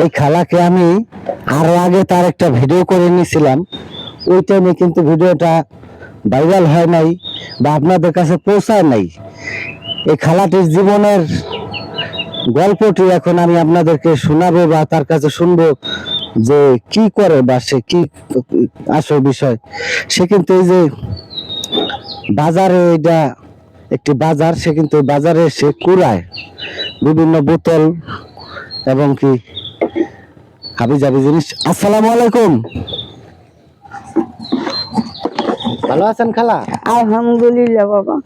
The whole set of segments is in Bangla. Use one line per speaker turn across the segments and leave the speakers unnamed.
এই খালাকে আমি আরো আগে তার একটা ভিডিও করে নিয়েছিলাম, ওই টাইমে কিন্তু ভিডিওটা ভাইরাল হয় নাই বা আপনাদের কাছে পৌঁছায় নাই। এই খালাটির জীবনের গল্পটি এখন আমি আপনাদেরকে শোনাবো বা তার কাছে শুনবো যে কি করে বা সে কি আসল বিষয়। সে কিন্তু এই যে বাজারে, এটা একটি বাজার, সে কিন্তু বাজারে সে কুড়ায় বিভিন্ন বোতল এবং কি হাবিজাবি জিনিস। আসসালামু আলাইকুম, ভালো আছেন খালা?
আলহামদুলিল্লাহ বাবা।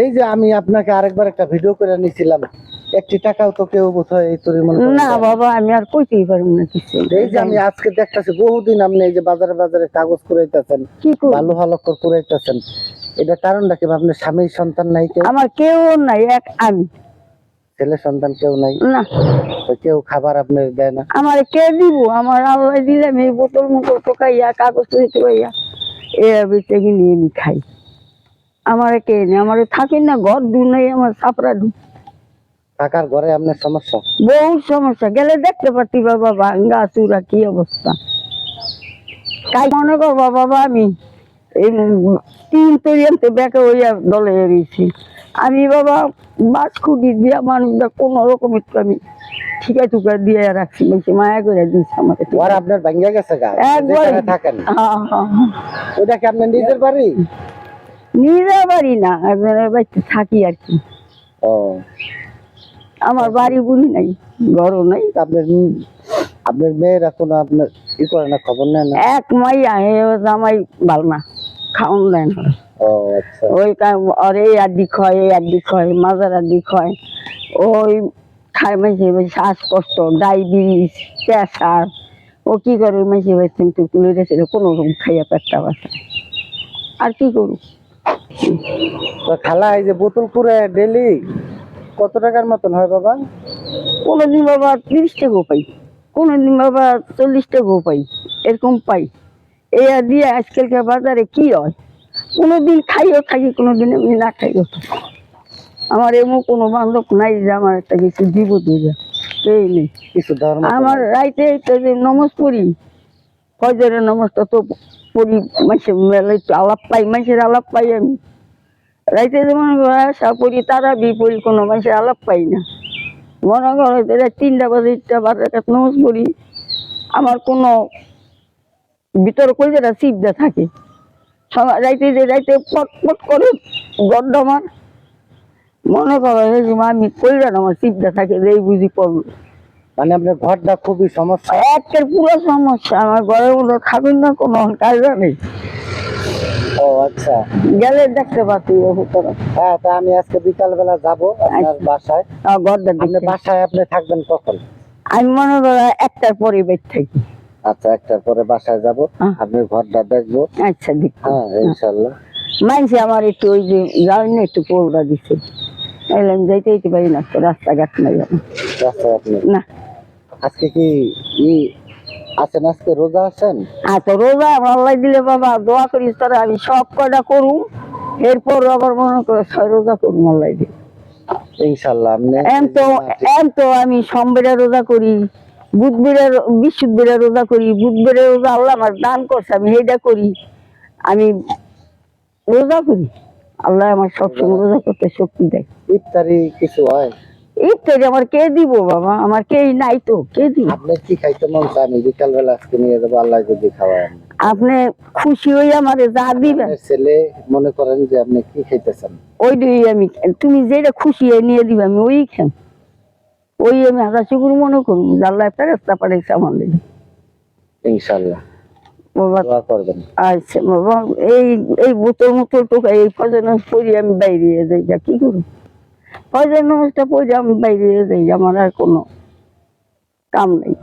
এই যে আমি আপনাকে আরেকবার একটা ভিডিও করে নিয়েছিলাম, একটি টাকাও তো কেউ বোধহয় এই তরি মনে করে
না বাবা, আমি আর কইতেই পারবো না কিছু।
এই যে আমি আজকে দেখতেছি বহুদিন আপনি এই যে বাজারে বাজারে কাগজ কুড়াইতেছেন, ভালো ভালো করে কুড়াইতেছেন, এটা কারণটা কি? আপনার স্বামী সন্তান নাই? কেউ?
আমার কেউ নাই, এক আমি।
ছেলে সন্তান কেউ নাই?
না।
তো কেউ খাবার আপনার দেয় না?
আমার কে দিব? আমার আল্লাহ দিলাম এই বোতল মতো টোকাইয়া কাগজ টোকাইয়া এর ভিতরে নিয়ে আমি খাই। আমার কে নেই, আমার থাকি না, ঘর দু নাই, আমার সাপড়া দু।
থাকার ঘরে আপনার সমস্যা?
বহু সমস্যা, গেলে দেখতে পারতি বাবা ভাঙ্গা চুরা কি অবস্থা। তাই মনে করবো বাবা আমি এই 3 তরিয়াতে ব্যাকে হইয়া দলে এড়িয়েছি আমি বাবা। বাস খুঁটি দিয়া মানুষটা কোন রকম একটু আমি ঠিকা টুকা দিয়ে রাখছি, বেশি মায়া করে দিয়েছি আমাকে।
আপনার ভাঙ্গা গেছে গা?
একবারে
থাকেন? ওটা কি আপনার নিজের বাড়ি?
নিজের বাড়ি না, একজনের বাড়িতে থাকি আর কি।
ও,
আমার বাড়ি বুড়ি নাই, ঘরও নাই।
আপনার আপনার মেয়েরা কোনো আপনার ই করে না, খবর নেয় না?
এক মাইয়া জামাই ভাল না, খাওয়ান দেয় না।
ও আচ্ছা।
ওই আর এই আড্ডি খয়, এই আড্ডি খয়, মাজার আড্ডি খয়, ওই খায় মাইছে শ্বাসকষ্ট, ডায়াবেটিস, প্রেসার। ও কি করে মাইছে কিন্তু তুলে রেখেছিল কোনো রকম খাইয়া পেটটা বাঁচায়। আর কি করু?
তো খালা এই যে বোতল করে ডেলি কত টাকার মতন হয় বাবা?
কোনোদিন বাবা 30 টাকাও পাই, কোনোদিন বাবা 40 টাকাও পাই, এরকম পাই। এই দিয়ে আজকালকার বাজারে কি হয়, কোনোদিন খাইও থাকি, কোনোদিন এমনি না খাইও থাকি। আমার এমন কোনো বান্ধব নাই যে আমার একটা কিছু দিব দিয়ে, এই নেই
কিছু।
আমার রাইতে যে নমাজ পড়ি, ফজরের নমাজটা তো পড়ি, মাসে মেলা একটু আলাপ পাই, মাসের আলাপ পাই আমি। রাইতে যেমন আশা পড়ি, তারাবি পড়ি, কোনো মাসের আলাপ পাই না। মনে করো 3টা বাজে 12 নমাজ পড়ি, আমার কোনো ভিতরে কইরা চিপদা থাকে। রাইতে যে রাইতে পট পট করে গড্ড আমার মনে করো আমি কইরা আমার চিপদা থাকে, এই বুঝি পড়লো।
মানে আপনার ঘরটা খুবই সমস্যা?
একের পুরো সমস্যা, আমার ঘরের মধ্যে থাকুন না, কোনো কায়দা নেই।
ও আচ্ছা,
গেলে দেখতে পাচ্ছি।
হ্যাঁ, তা আমি আজকে বিকাল বেলা যাবো আপনার বাসায়। আপনার বাসায় আপনি থাকবেন কখন?
আমি মনে করো 1টার পরে বের থাকি।
আচ্ছা, 1টার পরে বাসায় যাবো, আপনি ঘরটা দেখবো।
আচ্ছা দেখ,
হ্যাঁ ইনশাল্লাহ।
মানছি আমার একটু ওই যে যাওয়ার না একটু পোলটা দিছে, এলাম যাইতে যেতে পারি না, তো রাস্তাঘাট নাই
রাস্তাঘাট নেই
না।
আজকে কি আছেন? আজকে রোজা আছেন?
আচ্ছা, রোজা আল্লাহ দিলে বাবা দোয়া করিস তারা আমি সব কয়টা করুম, এরপর আবার মনে করে 6 রোজা করুম আল্লাহ দিলে
ইনশাল্লাহ।
তো আমি সোমবারে রোজা করি, বুধবারের বৃহস্পতিবারে রোজা করি, বুধবারে রোজা আল্লাহ আমার দান করছে, আমি সেইটা করি। আমি রোজা করি, আল্লাহ আমার সবসময় রোজা করতে শক্তি দেয়।
ইফতারি কিছু হয়?
ইফতারি আমার কে দিব বাবা, আমার কেই নাই তো, কে দিব?
আপনি কি খাইতে মন চায়? আমি বিকাল বেলা আজকে নিয়ে যাবো, আল্লাহ যদি খাওয়ায়।
আপনি খুশি হয়ে আমার যা দিবেন।
ছেলে মনে করেন যে আপনি কি খাইতেছেন,
ওইটাই আমি, তুমি যেটা খুশি হয়ে নিয়ে দিবে আমি ওই খান, ওই আমি হাজার শুকুর মনে করুন আল্লাহ একটা রাস্তা পাঠাইছে আমার লেগে।
ইনশাল্লাহ
বাবা
দোয়া করবেন।
আচ্ছা বাবা, এই বোতল মোতল টোকা এই ফজর নামাজ পড়ি আমি বাইরে যাই, যা কি করবো, ফজর নামাজটা পড়ি আমি বাইরে যাই, আমার আর কোনো কাম নেই।